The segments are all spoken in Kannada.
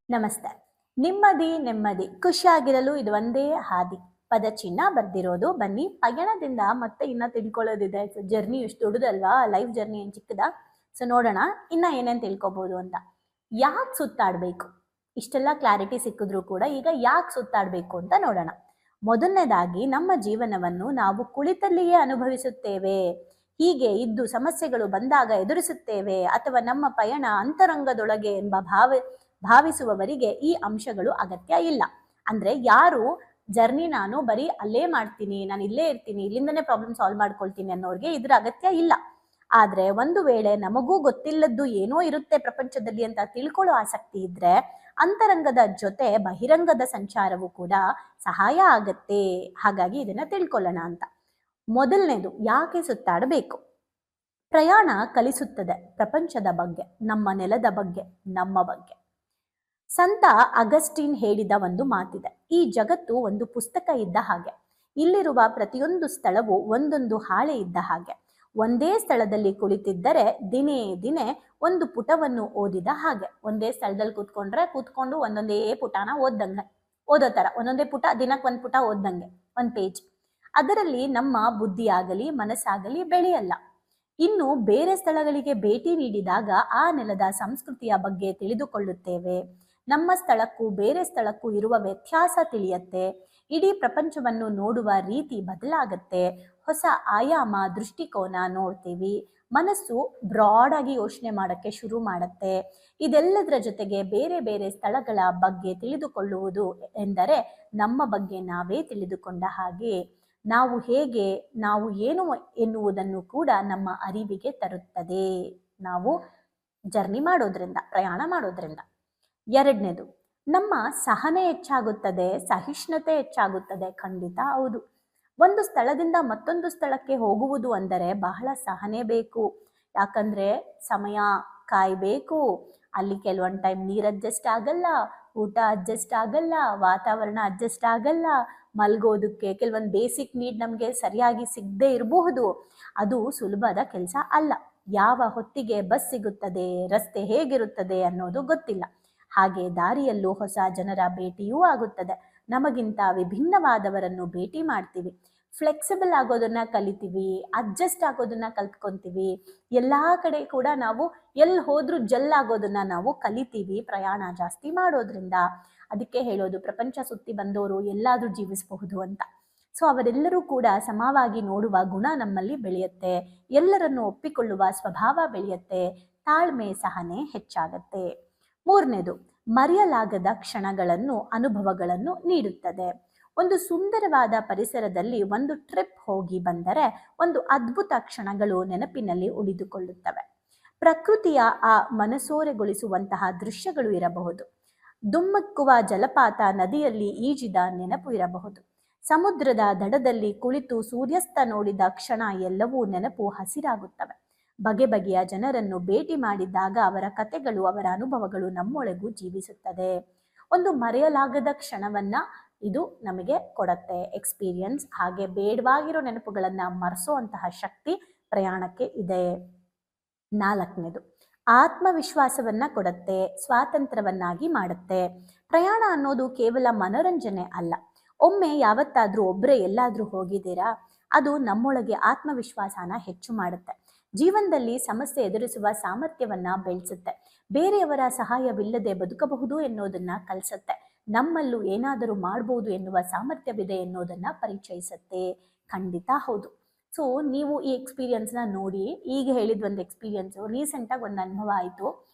ನಮಸ್ತೆ. ನಿಮ್ಮದಿ ನೆಮ್ಮದಿ ಖುಷಿಯಾಗಿರಲು ಇದು ಒಂದೇ ಹಾದಿ. ಪದಚಿಹ್ನ ಬರ್ದಿರೋದು. ಬನ್ನಿ ಪಯಣದಿಂದ ಮತ್ತೆ ಇನ್ನ ತಿಳ್ಕೊಳ್ಳೋದಿದೆ. ಜರ್ನಿ ಎಷ್ಟು ದೊಡ್ಡದಲ್ವಾ, ಲೈಫ್ ಜರ್ನಿ ಏನು ಚಿಕ್ಕದ. ಸೊ ನೋಡೋಣ ಇನ್ನ ಏನೇನು ತಿಳ್ಕೊಬೋದು ಅಂತ. ಯಾಕೆ ಸುತ್ತಾಡಬೇಕು? ಇಷ್ಟೆಲ್ಲ ಕ್ಲಾರಿಟಿ ಸಿಕ್ಕಿದ್ರು ಕೂಡ ಈಗ ಯಾಕೆ ಸುತ್ತಾಡಬೇಕು ಅಂತ ನೋಡೋಣ. ಮೊದಲನೇದಾಗಿ ನಮ್ಮ ಜೀವನವನ್ನು ನಾವು ಕುಳಿತಲ್ಲಿಯೇ ಅನುಭವಿಸುತ್ತೇವೆ, ಹೀಗೆ ಇದ್ದು ಸಮಸ್ಯೆಗಳು ಬಂದಾಗ ಎದುರಿಸುತ್ತೇವೆ, ಅಥವಾ ನಮ್ಮ ಪಯಣ ಅಂತರಂಗದೊಳಗೆ ಎಂಬ ಭಾವಿಸುವವರಿಗೆ ಈ ಅಂಶಗಳು ಅಗತ್ಯ ಇಲ್ಲ. ಅಂದ್ರೆ ಯಾರು ಜರ್ನಿ ನಾನು ಬರೀ ಅಲ್ಲೇ ಮಾಡ್ತೀನಿ, ನಾನು ಇಲ್ಲೇ ಇರ್ತೀನಿ, ಇಲ್ಲಿಂದನೇ ಪ್ರಾಬ್ಲಮ್ ಸಾಲ್ವ್ ಮಾಡ್ಕೊಳ್ತೀನಿ ಅನ್ನೋರಿಗೆ ಇದ್ರ ಅಗತ್ಯ ಇಲ್ಲ. ಆದ್ರೆ ಒಂದು ವೇಳೆ ನಮಗೂ ಗೊತ್ತಿಲ್ಲದ್ದು ಏನೋ ಇರುತ್ತೆ ಪ್ರಪಂಚದಲ್ಲಿ ಅಂತ ತಿಳ್ಕೊಳ್ಳೋ ಆಸಕ್ತಿ ಇದ್ರೆ ಅಂತರಂಗದ ಜೊತೆ ಬಹಿರಂಗದ ಸಂಚಾರವು ಕೂಡ ಸಹಾಯ ಆಗತ್ತೆ. ಹಾಗಾಗಿ ಇದನ್ನ ತಿಳ್ಕೊಳ್ಳೋಣ ಅಂತ. ಮೊದಲನೇದು, ಯಾಕೆ ಸುತ್ತಾಡಬೇಕು? ಪ್ರಯಾಣ ಕಲಿಸುತ್ತದೆ ಪ್ರಪಂಚದ ಬಗ್ಗೆ, ನಮ್ಮ ನೆಲದ ಬಗ್ಗೆ, ನಮ್ಮ ಬಗ್ಗೆ. ಸಂತ ಅಗಸ್ಟಿನ್ ಹೇಳಿದ ಒಂದು ಮಾತಿದೆ, ಈ ಜಗತ್ತು ಒಂದು ಪುಸ್ತಕ ಇದ್ದ ಹಾಗೆ, ಇಲ್ಲಿರುವ ಪ್ರತಿಯೊಂದು ಸ್ಥಳವು ಒಂದೊಂದು ಹಾಳೆ ಇದ್ದ ಹಾಗೆ. ಒಂದೇ ಸ್ಥಳದಲ್ಲಿ ಕುಳಿತಿದ್ದರೆ ದಿನೇ ದಿನೇ ಒಂದು ಪುಟವನ್ನು ಓದಿದ ಹಾಗೆ. ಒಂದೇ ಸ್ಥಳದಲ್ಲಿ ಕೂತ್ಕೊಂಡು ಒಂದೊಂದೇ ಪುಟನ ಓದೋ ತರ ಒಂದೊಂದೇ ಪುಟ, ದಿನಕ್ಕೆ ಒಂದು ಪುಟ ಓದ್ದಂಗೆ, ಒಂದು ಪೇಜ್. ಅದರಲ್ಲಿ ನಮ್ಮ ಬುದ್ಧಿ ಆಗಲಿ ಮನಸ್ಸಾಗಲಿ ಬೆಳೆಯಲ್ಲ. ಇನ್ನು ಬೇರೆ ಸ್ಥಳಗಳಿಗೆ ಭೇಟಿ ನೀಡಿದಾಗ ಆ ನೆಲದ ಸಂಸ್ಕೃತಿಯ ಬಗ್ಗೆ ತಿಳಿದುಕೊಳ್ಳುತ್ತೇವೆ. ನಮ್ಮ ಸ್ಥಳಕ್ಕೂ ಬೇರೆ ಸ್ಥಳಕ್ಕೂ ಇರುವ ವ್ಯತ್ಯಾಸ ತಿಳಿಯತ್ತೆ. ಇಡೀ ಪ್ರಪಂಚವನ್ನು ನೋಡುವ ರೀತಿ ಬದಲಾಗತ್ತೆ. ಹೊಸ ಆಯಾಮ, ದೃಷ್ಟಿಕೋನ ನೋಡ್ತೀವಿ. ಮನಸ್ಸು ಬ್ರಾಡ್ ಆಗಿ ಯೋಚನೆ ಮಾಡಕ್ಕೆ ಶುರು ಮಾಡತ್ತೆ. ಇದೆಲ್ಲದರ ಜೊತೆಗೆ ಬೇರೆ ಬೇರೆ ಸ್ಥಳಗಳ ಬಗ್ಗೆ ತಿಳಿದುಕೊಳ್ಳುವುದು ಎಂದರೆ ನಮ್ಮ ಬಗ್ಗೆ ನಾವೇ ತಿಳಿದುಕೊಂಡ ಹಾಗೆ. ನಾವು ಹೇಗೆ, ನಾವು ಏನು ಎನ್ನುವುದನ್ನು ಕೂಡ ನಮ್ಮ ಅರಿವಿಗೆ ತರುತ್ತದೆ, ನಾವು ಜರ್ನಿ ಮಾಡೋದ್ರಿಂದ, ಪ್ರಯಾಣ ಮಾಡೋದ್ರಿಂದ. ಎರಡನೇದು, ನಮ್ಮ ಸಹನೆ ಹೆಚ್ಚಾಗುತ್ತದೆ, ಸಹಿಷ್ಣುತೆ ಹೆಚ್ಚಾಗುತ್ತದೆ. ಖಂಡಿತ ಹೌದು. ಒಂದು ಸ್ಥಳದಿಂದ ಮತ್ತೊಂದು ಸ್ಥಳಕ್ಕೆ ಹೋಗುವುದು ಅಂದರೆ ಬಹಳ ಸಹನೆ ಬೇಕು. ಯಾಕಂದ್ರೆ ಸಮಯ ಕಾಯಬೇಕು. ಅಲ್ಲಿ ಕೆಲವೊಂದು ಟೈಮ್ ನೀರು ಅಡ್ಜಸ್ಟ್ ಆಗಲ್ಲ, ಊಟ ಅಡ್ಜಸ್ಟ್ ಆಗಲ್ಲ, ವಾತಾವರಣ ಅಡ್ಜಸ್ಟ್ ಆಗಲ್ಲ, ಮಲ್ಗೋದಕ್ಕೆ ಕೆಲವೊಂದು ಬೇಸಿಕ್ ನೀಡ್ ನಮಗೆ ಸರಿಯಾಗಿ ಸಿಗದೆ ಇರಬಹುದು. ಅದು ಸುಲಭದ ಕೆಲಸ ಅಲ್ಲ. ಯಾವ ಹೊತ್ತಿಗೆ ಬಸ್ ಸಿಗುತ್ತದೆ, ರಸ್ತೆ ಹೇಗಿರುತ್ತದೆ ಅನ್ನೋದು ಗೊತ್ತಿಲ್ಲ. ಹಾಗೆ ದಾರಿಯಲ್ಲೂ ಹೊಸ ಜನರ ಭೇಟಿಯೂ ಆಗುತ್ತದೆ. ನಮಗಿಂತ ವಿಭಿನ್ನವಾದವರನ್ನು ಭೇಟಿ ಮಾಡ್ತೀವಿ. ಫ್ಲೆಕ್ಸಿಬಲ್ ಆಗೋದನ್ನ ಕಲಿತೀವಿ, ಅಡ್ಜಸ್ಟ್ ಆಗೋದನ್ನ ಕಲ್ತ್ಕೊಂತೀವಿ. ಎಲ್ಲಾ ಕಡೆ ಕೂಡ ನಾವು ಎಲ್ಲಿ ಹೋದ್ರೂ ಜಲ್ ಆಗೋದನ್ನ ನಾವು ಕಲಿತೀವಿ ಪ್ರಯಾಣ ಜಾಸ್ತಿ ಮಾಡೋದ್ರಿಂದ. ಅದಕ್ಕೆ ಹೇಳೋದು, ಪ್ರಪಂಚ ಸುತ್ತಿ ಬಂದವರು ಎಲ್ಲಾದ್ರೂ ಜೀವಿಸಬಹುದು ಅಂತ. ಸೊ ಅವರೆಲ್ಲರೂ ಕೂಡ ಸಮವಾಗಿ ನೋಡುವ ಗುಣ ನಮ್ಮಲ್ಲಿ ಬೆಳೆಯುತ್ತೆ. ಎಲ್ಲರನ್ನು ಒಪ್ಪಿಕೊಳ್ಳುವ ಸ್ವಭಾವ ಬೆಳೆಯುತ್ತೆ. ತಾಳ್ಮೆ, ಸಹನೆ ಹೆಚ್ಚಾಗತ್ತೆ. ಮೂರನೇದು, ಮರೆಯಲಾಗದ ಕ್ಷಣಗಳನ್ನು, ಅನುಭವಗಳನ್ನು ನೀಡುತ್ತದೆ. ಒಂದು ಸುಂದರವಾದ ಪರಿಸರದಲ್ಲಿ ಒಂದು ಟ್ರಿಪ್ ಹೋಗಿ ಬಂದರೆ ಒಂದು ಅದ್ಭುತ ಕ್ಷಣಗಳು ನೆನಪಿನಲ್ಲಿ ಉಳಿದುಕೊಳ್ಳುತ್ತವೆ. ಪ್ರಕೃತಿಯ ಆ ಮನಸೋರೆಗೊಳಿಸುವಂತಹ ದೃಶ್ಯಗಳು ಇರಬಹುದು. ದುಮ್ಮಕ್ಕುವ ಜಲಪಾತ, ನದಿಯಲ್ಲಿ ಈಜಿದ ನೆನಪು ಇರಬಹುದು. ಸಮುದ್ರದ ದಡದಲ್ಲಿ ಕುಳಿತು ಸೂರ್ಯಾಸ್ತ ನೋಡಿದ ಕ್ಷಣ ಎಲ್ಲವೂ ನೆನಪು ಹಸಿರಾಗುತ್ತವೆ. ಬಗೆ ಬಗೆಯ ಜನರನ್ನು ಭೇಟಿ ಮಾಡಿದಾಗ ಅವರ ಕಥೆಗಳು, ಅವರ ಅನುಭವಗಳು ನಮ್ಮೊಳಗೂ ಜೀವಿಸುತ್ತದೆ. ಒಂದು ಮರೆಯಲಾಗದ ಕ್ಷಣವನ್ನ ಇದು ನಮಗೆ ಕೊಡತ್ತೆ, ಎಕ್ಸ್ಪೀರಿಯನ್ಸ್. ಹಾಗೆ ಬೇಡವಾಗಿರೋ ನೆನಪುಗಳನ್ನ ಮರೆಸೋಂತಹ ಶಕ್ತಿ ಪ್ರಯಾಣಕ್ಕೆ ಇದೆ. ನಾಲ್ಕನೇದು, ಆತ್ಮವಿಶ್ವಾಸವನ್ನ ಕೊಡತ್ತೆ, ಸ್ವಾತಂತ್ರ್ಯವನ್ನಾಗಿ ಮಾಡುತ್ತೆ. ಪ್ರಯಾಣ ಅನ್ನೋದು ಕೇವಲ ಮನೋರಂಜನೆ ಅಲ್ಲ. ಒಮ್ಮೆ ಯಾವತ್ತಾದ್ರೂ ಒಬ್ಬರೇ ಎಲ್ಲಾದ್ರೂ ಹೋಗಿದ್ದೀರಾ? ಅದು ನಮ್ಮೊಳಗೆ ಆತ್ಮವಿಶ್ವಾಸನ ಹೆಚ್ಚು ಮಾಡುತ್ತೆ. ಜೀವನದಲ್ಲಿ ಸಮಸ್ಯೆ ಎದುರಿಸುವ ಸಾಮರ್ಥ್ಯವನ್ನ ಬೆಳೆಸುತ್ತೆ. ಬೇರೆಯವರ ಸಹಾಯವಿಲ್ಲದೆ ಬದುಕಬಹುದು ಎನ್ನುವುದನ್ನ ಕಲಿಸುತ್ತೆ. ನಮ್ಮಲ್ಲೂ ಏನಾದರೂ ಮಾಡಬಹುದು ಎನ್ನುವ ಸಾಮರ್ಥ್ಯವಿದೆ ಎನ್ನುವುದನ್ನ ಪರಿಚಯಿಸುತ್ತೆ. ಖಂಡಿತ ಹೌದು. ಸೊ ನೀವು ಈ ಎಕ್ಸ್ಪೀರಿಯನ್ಸ್ನ ನೋಡಿ. ಈಗ ಹೇಳಿದ ಒಂದು ಎಕ್ಸ್ಪೀರಿಯನ್ಸು, ರೀಸೆಂಟಾಗಿ ಒಂದು ಅನುಭವ ಆಯಿತು.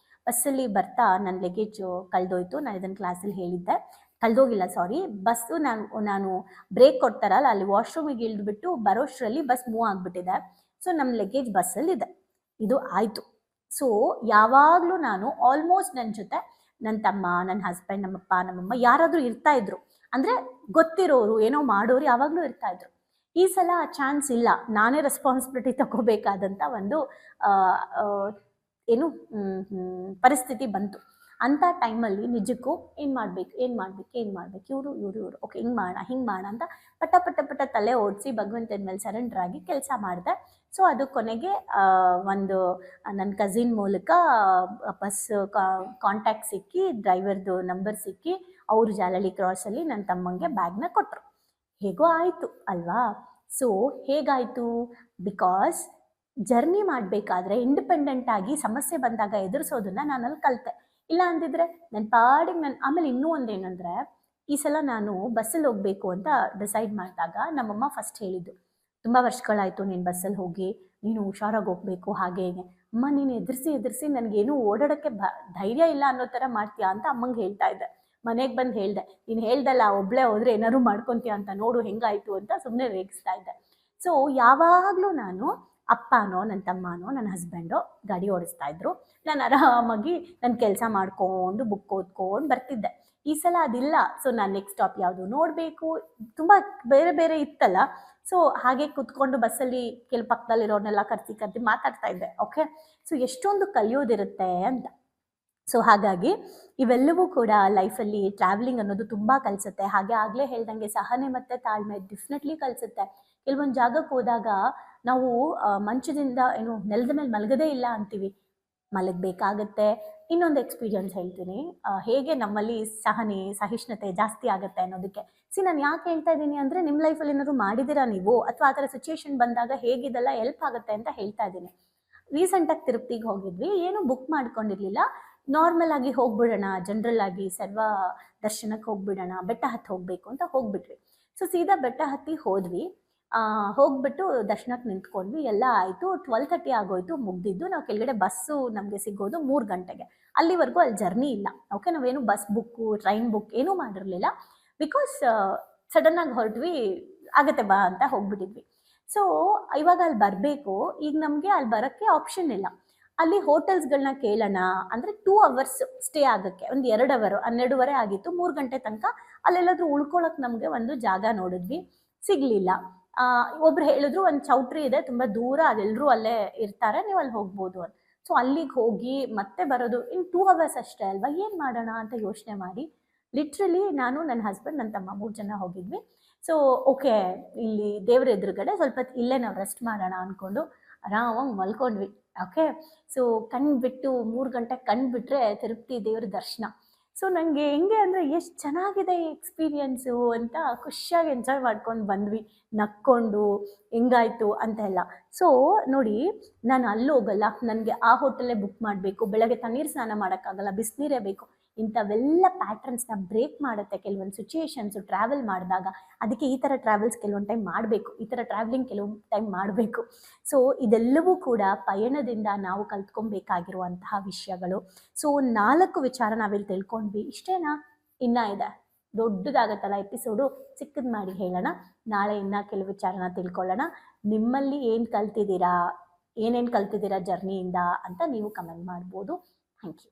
ಬಸ್ಸಲ್ಲಿ ಬರ್ತಾ ನನ್ನ ಲಗೇಜು ಕಳೆದೋಯ್ತು. ನಾನು ಇದನ್ನು ಕ್ಲಾಸಲ್ಲಿ ಹೇಳಿದ್ದೆ, ಕಳೆದೋಗಿಲ್ಲ ಸಾರಿ. ಬಸ್ಸು ನಾನು ಬ್ರೇಕ್ ಕೊಡ್ತಾರಲ್ಲ, ಅಲ್ಲಿ ವಾಶ್ರೂಮಿಗೆ ಇಳಿದ್ಬಿಟ್ಟು ಬರೋಷ್ಟರಲ್ಲಿ ಬಸ್ ಮೂವ್ ಆಗಿಬಿಟ್ಟಿದೆ. ಸೊ ನಮ್ಮ ಲಗೇಜ್ ಬಸ್ಸಲ್ಲಿದೆ. ಇದು ಆಯಿತು. ಸೊ ಯಾವಾಗಲೂ ನಾನು ಆಲ್ಮೋಸ್ಟ್ ನನ್ನ ಜೊತೆ ನನ್ನ ತಮ್ಮ, ನನ್ನ ಹಸ್ಬೆಂಡ್, ನಮ್ಮಪ್ಪ, ನಮ್ಮಮ್ಮ ಯಾರಾದರೂ ಇರ್ತಾ ಇದ್ರು. ಅಂದರೆ ಗೊತ್ತಿರೋರು, ಏನೋ ಮಾಡೋರು ಯಾವಾಗಲೂ ಇರ್ತಾ ಇದ್ರು. ಈ ಸಲ ಆ ಚಾನ್ಸ್ ಇಲ್ಲ. ನಾನೇ ರೆಸ್ಪಾನ್ಸಿಬಿಲಿಟಿ ತಗೋಬೇಕಾದಂಥ ಒಂದು ಪರಿಸ್ಥಿತಿ ಬಂತು. ಅಂಥ ಟೈಮಲ್ಲಿ ನಿಜಕ್ಕೂ ಏನು ಮಾಡಬೇಕು ಇವರು ಓಕೆ ಹಿಂಗೆ ಮಾಡೋಣ ಅಂತ ಪಟ ತಲೆ ಓಡಿಸಿ ಭಗವಂತನ ಮೇಲೆ ಸರೆಂಡರ್ ಆಗಿ ಕೆಲಸ ಮಾಡಿದೆ. ಸೊ ಅದು ಕೊನೆಗೆ ಒಂದು ನನ್ನ ಕಸಿನ್ ಮೂಲಕ ಬಸ್ ಕಾಂಟ್ಯಾಕ್ಟ್ ಸಿಕ್ಕಿ, ಡ್ರೈವರ್ದು ನಂಬರ್ ಸಿಕ್ಕಿ, ಅವರು ಜಾಲಹಳ್ಳಿ ಕ್ರಾಸಲ್ಲಿ ನನ್ನ ತಮ್ಮಂಗೆ ಬ್ಯಾಗ್ನ ಕೊಟ್ಟರು. ಹೇಗೋ ಆಯಿತು ಅಲ್ವಾ. ಸೊ ಹೇಗಾಯಿತು? ಬಿಕಾಸ್ ಜರ್ನಿ ಮಾಡಬೇಕಾದ್ರೆ ಇಂಡಿಪೆಂಡೆಂಟಾಗಿ ಸಮಸ್ಯೆ ಬಂದಾಗ ಎದುರಿಸೋದನ್ನು ನಾನಲ್ಲಿ ಕಲಿತೆ. ಇಲ್ಲ ಅಂದಿದ್ರೆ ನನ್ನ ಪಾಡಿಗೆ ಆಮೇಲೆ ಇನ್ನೂ ಒಂದೇನೆಂದರೆ, ಈ ಸಲ ನಾನು ಬಸ್ಸಲ್ಲಿ ಹೋಗಬೇಕು ಅಂತ ಡಿಸೈಡ್ ಮಾಡಿದಾಗ ನಮ್ಮಮ್ಮ ಫಸ್ಟ್ ಹೇಳಿದ್ದು, ತುಂಬ ವರ್ಷಗಳಾಯಿತು ನೀನು ಬಸ್ಸಲ್ಲಿ ಹೋಗಿ, ನೀನು ಹುಷಾರಾಗಿ ಹೋಗಬೇಕು ಹಾಗೆ ಹೀಗೆ. ಅಮ್ಮ ನೀನು ಎದುರಿಸಿ ನನಗೇನು ಓಡಾಡೋಕ್ಕೆ ಧೈರ್ಯ ಇಲ್ಲ ಅನ್ನೋ ಥರ ಮಾಡ್ತೀಯಾ ಅಂತ ಅಮ್ಮಂಗೆ ಹೇಳ್ತಾ ಇದ್ದೆ. ಮನೆಗೆ ಬಂದು ಹೇಳಿದೆ, ನೀನು ಹೇಳ್ದಲ್ಲ ಒಬ್ಬಳೇ ಹೋದರೆ ಏನಾದ್ರು ಮಾಡ್ಕೊತೀಯ ಅಂತ, ನೋಡು ಹೆಂಗಾಯಿತು ಅಂತ ಸುಮ್ಮನೆ ರೇಗಿಸ್ತಾ ಇದ್ದೆ. ಸೊ ಯಾವಾಗಲೂ ನಾನು ಅಪ್ಪನೋ ನನ್ನ ತಮ್ಮನೋ ನನ್ನ ಹಸ್ಬೆಂಡೋ ಗಾಡಿ ಓಡಿಸ್ತಾ ಇದ್ರು, ನಾನು ಆರಾಮಾಗಿ ನನ್ನ ಕೆಲಸ ಮಾಡ್ಕೊಂಡು ಬುಕ್ ಓದ್ಕೊಂಡು ಬರ್ತಿದ್ದೆ. ಈ ಸಲ ಅದಿಲ್ಲ. ಸೊ ನಾನು ನೆಕ್ಸ್ಟ್ ಸ್ಟಾಪ್ ಯಾವುದು ನೋಡಬೇಕು, ತುಂಬ ಬೇರೆ ಇತ್ತಲ್ಲ. ಸೊ ಹಾಗೆ ಕೂತ್ಕೊಂಡು ಬಸ್ಸಲ್ಲಿ ಕೆಲವು ಪಕ್ಕದಲ್ಲಿರೋರ್ನೆಲ್ಲ ಕರ್ಸಿ ಮಾತಾಡ್ತಾ ಇದ್ದೆ. ಓಕೆ, ಸೊ ಎಷ್ಟೊಂದು ಕಲಿಯೋದಿರುತ್ತೆ ಅಂತ. ಸೊ ಹಾಗಾಗಿ ಇವೆಲ್ಲವೂ ಕೂಡ ಲೈಫಲ್ಲಿ ಟ್ರಾವೆಲಿಂಗ್ ಅನ್ನೋದು ತುಂಬ ಕಲಿಸುತ್ತೆ. ಹಾಗೆ ಆಗಲೇ ಹೇಳ್ದಂಗೆ ಸಹನೆ ಮತ್ತು ತಾಳ್ಮೆ ಡೆಫಿನೆಟ್ಲಿ ಕಲಿಸುತ್ತೆ. ಕೆಲವೊಂದು ಜಾಗಕ್ಕೆ ಹೋದಾಗ ನಾವು ಮಂಚದಿಂದ ನೆಲದ ಮೇಲೆ ಮಲಗದೇ ಇಲ್ಲ ಅಂತೀವಿ, ಮಲಗಬೇಕಾಗತ್ತೆ. ಇನ್ನೊಂದು ಎಕ್ಸ್ಪೀರಿಯನ್ಸ್ ಹೇಳ್ತೀನಿ, ಹೇಗೆ ನಮ್ಮಲ್ಲಿ ಸಹಿಷ್ಣುತೆ ಜಾಸ್ತಿ ಆಗುತ್ತೆ ಅನ್ನೋದಕ್ಕೆ. ನಾನು ಯಾಕೆ ಹೇಳ್ತಾ ಇದ್ದೀನಿ ಅಂದರೆ, ನಿಮ್ಮ ಲೈಫಲ್ಲಿ ಏನಾದ್ರು ಮಾಡಿದ್ದೀರಾ ನೀವು, ಅಥವಾ ಆ ಥರ ಸಿಚುವೇಶನ್ ಬಂದಾಗ ಹೇಗಿದೆಲ್ಲ ಹೆಲ್ಪ್ ಆಗುತ್ತೆ ಅಂತ ಹೇಳ್ತಾ ಇದ್ದೀನಿ. ರೀಸೆಂಟಾಗಿ ತಿರುಪತಿಗೆ ಹೋಗಿದ್ವಿ, ಏನು ಬುಕ್ ಮಾಡ್ಕೊಂಡಿರಲಿಲ್ಲ, ನಾರ್ಮಲ್ ಆಗಿ ಹೋಗ್ಬಿಡೋಣ, ಜನರಲ್ ಆಗಿ ಸರ್ವ ದರ್ಶನಕ್ಕೆ ಹೋಗ್ಬಿಡೋಣ, ಬೆಟ್ಟ ಹತ್ತಿ ಹೋಗಬೇಕು ಅಂತ ಹೋಗ್ಬಿಟ್ವಿ. ಸೊ ಸೀದಾ ಬೆಟ್ಟ ಹತ್ತಿ ಹೋದ್ವಿ. ಹೋಗ್ಬಿಟ್ಟು ದರ್ಶನಕ್ಕೆ ನಿಂತ್ಕೊಂಡ್ವಿ, ಎಲ್ಲ ಆಯಿತು. 12:30 ಆಗೋಯ್ತು, ಮುಗ್ದಿದ್ದು. ನಾವು ಕೆಳಗಡೆ ಬಸ್ಸು ನಮಗೆ ಸಿಗೋದು 3 ಗಂಟೆಗೆ. ಅಲ್ಲಿವರೆಗೂ ಅಲ್ಲಿ ಜರ್ನಿ ಇಲ್ಲ. ಓಕೆ, ನಾವೇನು ಬಸ್ ಬುಕ್ಕು, ಟ್ರೈನ್ ಬುಕ್ ಏನೂ ಮಾಡಿರಲಿಲ್ಲ. ಬಿಕಾಸ್ ಸಡನ್ನಾಗಿ ಹೊರಟ್ವಿ, ಆಗತ್ತೆ ಬಾ ಅಂತ ಹೋಗ್ಬಿಟ್ಟಿದ್ವಿ. ಸೊ ಇವಾಗ ಅಲ್ಲಿ ಬರಬೇಕು, ಈಗ ನಮಗೆ ಅಲ್ಲಿ ಬರೋಕ್ಕೆ ಆಪ್ಷನ್ ಇಲ್ಲ. ಅಲ್ಲಿ ಹೋಟೆಲ್ಸ್ಗಳನ್ನ ಕೇಳೋಣ ಅಂದರೆ 2 ಅವರ್ಸ್ ಸ್ಟೇ ಆಗೋಕ್ಕೆ, ಒಂದು 2 ಅವರ್ 12:30 ಆಗಿತ್ತು. 3 ಗಂಟೆ ತನಕ ಅಲ್ಲೆಲ್ಲಾದ್ರೂ ಉಳ್ಕೊಳ್ಳೋಕೆ ನಮಗೆ ಒಂದು ಜಾಗ ನೋಡಿದ್ವಿ, ಸಿಗಲಿಲ್ಲ. ಒಬ್ರು ಹೇಳಿದ್ರು ಒಂದು ಚೌಟ್ರಿ ಇದೆ ತುಂಬ ದೂರ, ಅದೆಲ್ಲರೂ ಅಲ್ಲೇ ಇರ್ತಾರೆ, ನೀವು ಅಲ್ಲಿ ಹೋಗ್ಬೋದು ಅಂತ. ಸೊ ಅಲ್ಲಿಗೆ ಹೋಗಿ ಮತ್ತೆ ಬರೋದು ಇನ್ನು 2 ಅವರ್ಸ್ ಅಷ್ಟೇ ಅಲ್ವಾ, ಏನು ಮಾಡೋಣ ಅಂತ ಯೋಚನೆ ಮಾಡಿ ಲಿಟ್ರಲಿ ನಾನು, ನನ್ನ ಹಸ್ಬೆಂಡ್, ನನ್ನ ತಮ್ಮ 3 ಜನ ಹೋಗಿದ್ವಿ. ಸೊ ಓಕೆ, ಇಲ್ಲಿ ದೇವ್ರ ಎದುರುಗಡೆ ಸ್ವಲ್ಪ ಇಲ್ಲೇ ನಾವು ರೆಸ್ಟ್ ಮಾಡೋಣ ಅಂದ್ಕೊಂಡು ಆರಾಮಾಗಿ ಮಲ್ಕೊಂಡ್ವಿ. ಓಕೆ, ಸೊ ಕಣ್ಬಿಟ್ಟು 3 ಗಂಟೆಗೆ ಕಣ್ಬಿಟ್ರೆ ತಿರುಪತಿ ದೇವ್ರ ದರ್ಶನ. ಸೊ ನನಗೆ ಹೆಂಗೆ ಅಂದರೆ ಎಷ್ಟು ಚೆನ್ನಾಗಿದೆ ಈ ಎಕ್ಸ್ಪೀರಿಯನ್ಸು ಅಂತ ಖುಷಿಯಾಗಿ ಎಂಜಾಯ್ ಮಾಡ್ಕೊಂಡು ಬಂದ್ವಿ, ನಕ್ಕೊಂಡು ಹೆಂಗಾಯಿತು ಅಂತ ಎಲ್ಲ. ಸೊ ನೋಡಿ, ನಾನು ಅಲ್ಲಿ ಹೋಗಲ್ಲ, ನನಗೆ ಆ ಹೋಟೆಲ್ಲೇ ಬುಕ್ ಮಾಡಬೇಕು, ಬೆಳಗ್ಗೆ ತಣ್ಣೀರು ಸ್ನಾನ ಮಾಡೋಕ್ಕಾಗಲ್ಲ, ಬಿಸಿನೀರೇ ಬೇಕು. ಇಂಥವೆಲ್ಲ ಪ್ಯಾಟ್ರನ್ಸ್ನ ಬ್ರೇಕ್ ಮಾಡುತ್ತೆ ಕೆಲವೊಂದು ಸಿಚುಯೇಷನ್ಸು ಟ್ರಾವೆಲ್ ಮಾಡಿದಾಗ. ಅದಕ್ಕೆ ಈ ಥರ ಟ್ರಾವೆಲ್ಸ್ ಕೆಲವೊಂದು ಟೈಮ್ ಮಾಡಬೇಕು, ಈ ಥರ ಟ್ರಾವೆಲಿಂಗ್ ಕೆಲವೊಂದು ಟೈಮ್ ಮಾಡಬೇಕು. ಸೊ ಇದೆಲ್ಲವೂ ಕೂಡ ಪಯಣದಿಂದ ನಾವು ಕಲ್ತ್ಕೊಬೇಕಾಗಿರುವಂತಹ ವಿಷಯಗಳು. ಸೊ 4 ವಿಚಾರ ನಾವಿಲ್ಲಿ ತಿಳ್ಕೊಂಡ್ವಿ. ಇಷ್ಟೇನಾ? ಇನ್ನೂ ಇದೆ, ದೊಡ್ಡದಾಗತ್ತಲ್ಲ ಎಪಿಸೋಡು, ಚಿಕ್ಕದು ಮಾಡಿ ಹೇಳೋಣ. ನಾಳೆ ಇನ್ನೂ ಕೆಲವು ವಿಚಾರನ ತಿಳ್ಕೊಳ್ಳೋಣ. ನಿಮ್ಮಲ್ಲಿ ಏನೇನು ಕಲ್ತಿದ್ದೀರಾ ಜರ್ನಿಯಿಂದ ಅಂತ ನೀವು ಕಮೆಂಟ್ ಮಾಡ್ಬೋದು. Thank you.